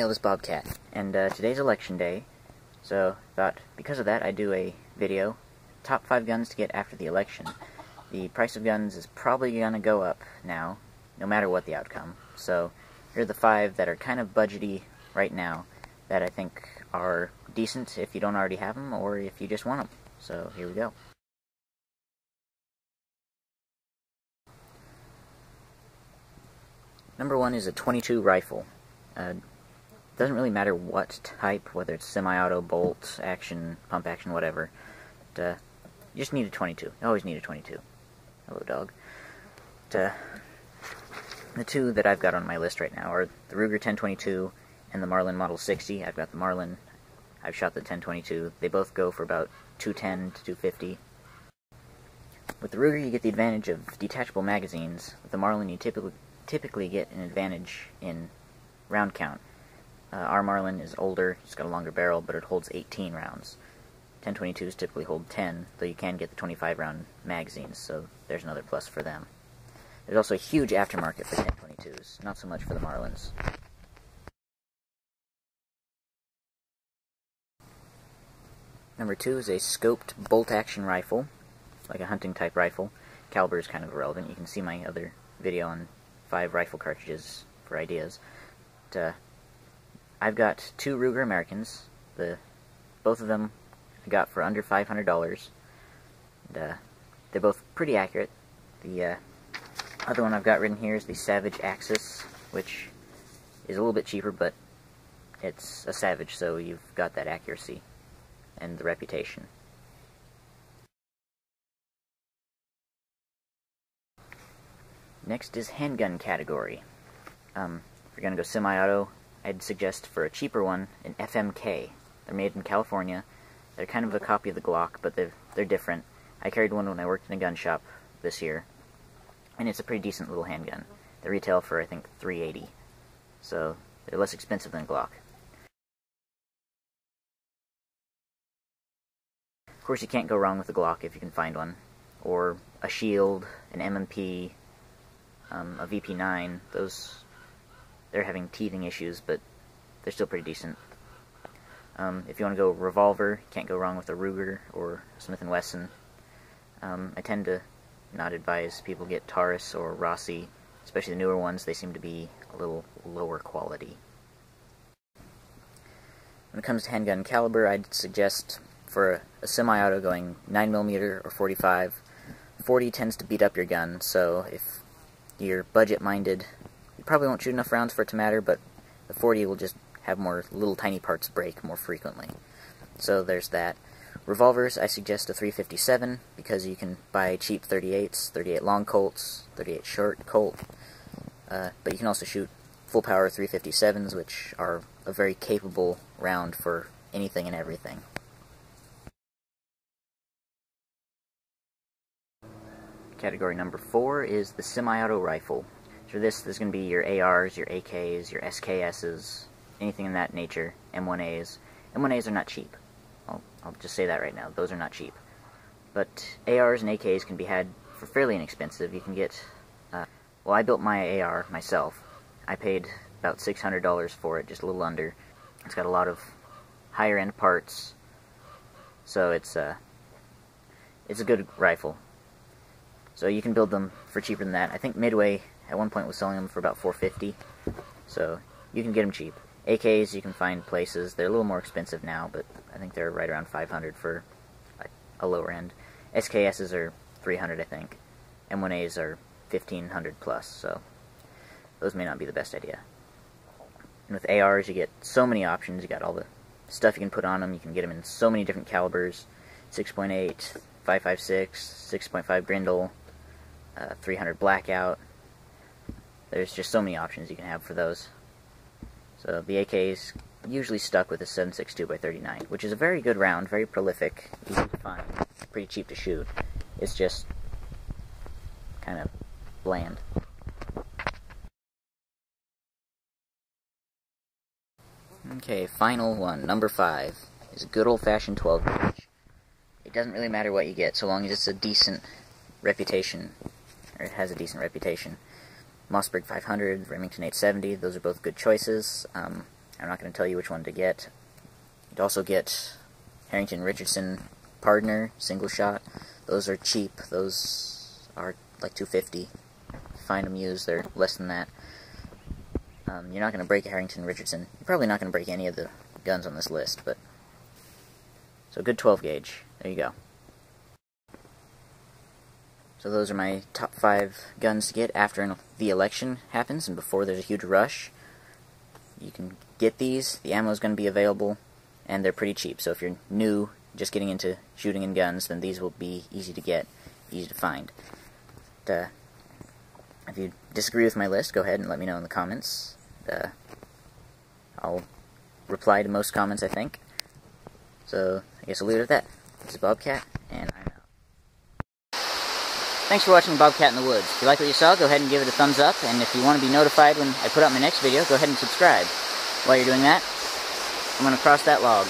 Hey, this is Bobcat, and today's election day, so thought because of that I'd do a video, top 5 guns to get after the election. The price of guns is probably going to go up now, no matter what the outcome, so here are the 5 that are kind of budgety right now, that I think are decent if you don't already have them, or if you just want them. So here we go. Number 1 is a .22 rifle. Doesn't really matter what type, whether it's semi-auto, bolt, action, pump action, whatever. But, you just need a .22. You always need a .22. Hello, dog. But, the 2 that I've got on my list right now are the Ruger 10/22 and the Marlin Model 60. I've got the Marlin. I've shot the 10/22. They both go for about $210 to $250. With the Ruger, you get the advantage of detachable magazines. With the Marlin, you typically get an advantage in round count. Our Marlin is older, it's got a longer barrel, but it holds 18 rounds. 10/22s typically hold 10, though you can get the 25-round magazines, so there's another plus for them. There's also a huge aftermarket for 10/22s, not so much for the Marlins. Number 2 is a scoped bolt-action rifle, like a hunting-type rifle. Caliber is kind of irrelevant. You can see my other video on 5 rifle cartridges for ideas. But, I've got 2 Ruger Americans. Both of them I got for under $500. And, they're both pretty accurate. The other one I've got written here is the Savage Axis, which is a little bit cheaper, but it's a Savage, so you've got that accuracy and the reputation. Next is handgun category. If you're going to go semi-auto, I'd suggest for a cheaper one an FMK. They're made in California. They're kind of a copy of the Glock, but they're different. I carried one when I worked in a gun shop this year, and it's a pretty decent little handgun. They retail for, I think, $380, so they're less expensive than Glock. Of course, you can't go wrong with a Glock if you can find one, or a Shield, an M&P, a VP9. They're having teething issues, but they're still pretty decent. If you want to go revolver, you can't go wrong with a Ruger or Smith & Wesson. I tend to not advise people get Taurus or Rossi, especially the newer ones. They seem to be a little lower quality. When it comes to handgun caliber, I'd suggest for a semi-auto going 9mm or 45. 40 tends to beat up your gun, so if you're budget-minded, you probably won't shoot enough rounds for it to matter, but the 40 will just have more little tiny parts break more frequently. So there's that. Revolvers, I suggest a 357, because you can buy cheap 38s, 38 long Colts, 38 short Colt, but you can also shoot full-power 357s, which are a very capable round for anything and everything. Category number 4 is the semi-auto rifle. For this, there's going to be your ARs, your AKs, your SKSs, anything in that nature, M1As. M1As are not cheap. I'll just say that right now. Those are not cheap. But ARs and AKs can be had for fairly inexpensive. You can get... well, I built my AR myself. I paid about $600 for it, just a little under. It's got a lot of higher-end parts, so it's a good rifle. So you can build them for cheaper than that. I think Midway at one point was selling them for about $450, so you can get them cheap. AKs you can find places. They're a little more expensive now, but I think they're right around $500 for a lower end. SKSs are $300, I think. M1As are $1,500 plus, so those may not be the best idea. And with ARs, you get so many options. You got all the stuff you can put on them. You can get them in so many different calibers: 6.8, 5.56, 6.5 Grindle, 300 Blackout. There's just so many options you can have for those. So the AK's usually stuck with a 7.62x39, which is a very good round, very prolific, easy to find, pretty cheap to shoot. It's just kind of bland. Okay, final one, number 5, is a good old-fashioned 12-gauge. It doesn't really matter what you get, so long as it's a decent reputation, or it has a decent reputation. Mossberg 500, Remington 870, those are both good choices. I'm not going to tell you which one to get. You'd also get Harrington Richardson Pardner single shot. Those are cheap. Those are like $250. Find them used, they're less than that. You're not going to break a Harrington Richardson. You're probably not going to break any of the guns on this list, but... So good 12 gauge. There you go. So those are my top 5 guns to get after the election happens and before there's a huge rush. You can get these. The ammo is going to be available, and they're pretty cheap. So if you're new, just getting into shooting and guns, then these will be easy to get, easy to find. If you disagree with my list, go ahead and let me know in the comments. I'll reply to most comments, I think. So, I guess I'll leave it at that. This is Bobcat, and I'm out. Thanks for watching Bobcat in the Woods. If you like what you saw, go ahead and give it a thumbs up, and if you want to be notified when I put out my next video, go ahead and subscribe. While you're doing that, I'm going to cross that log.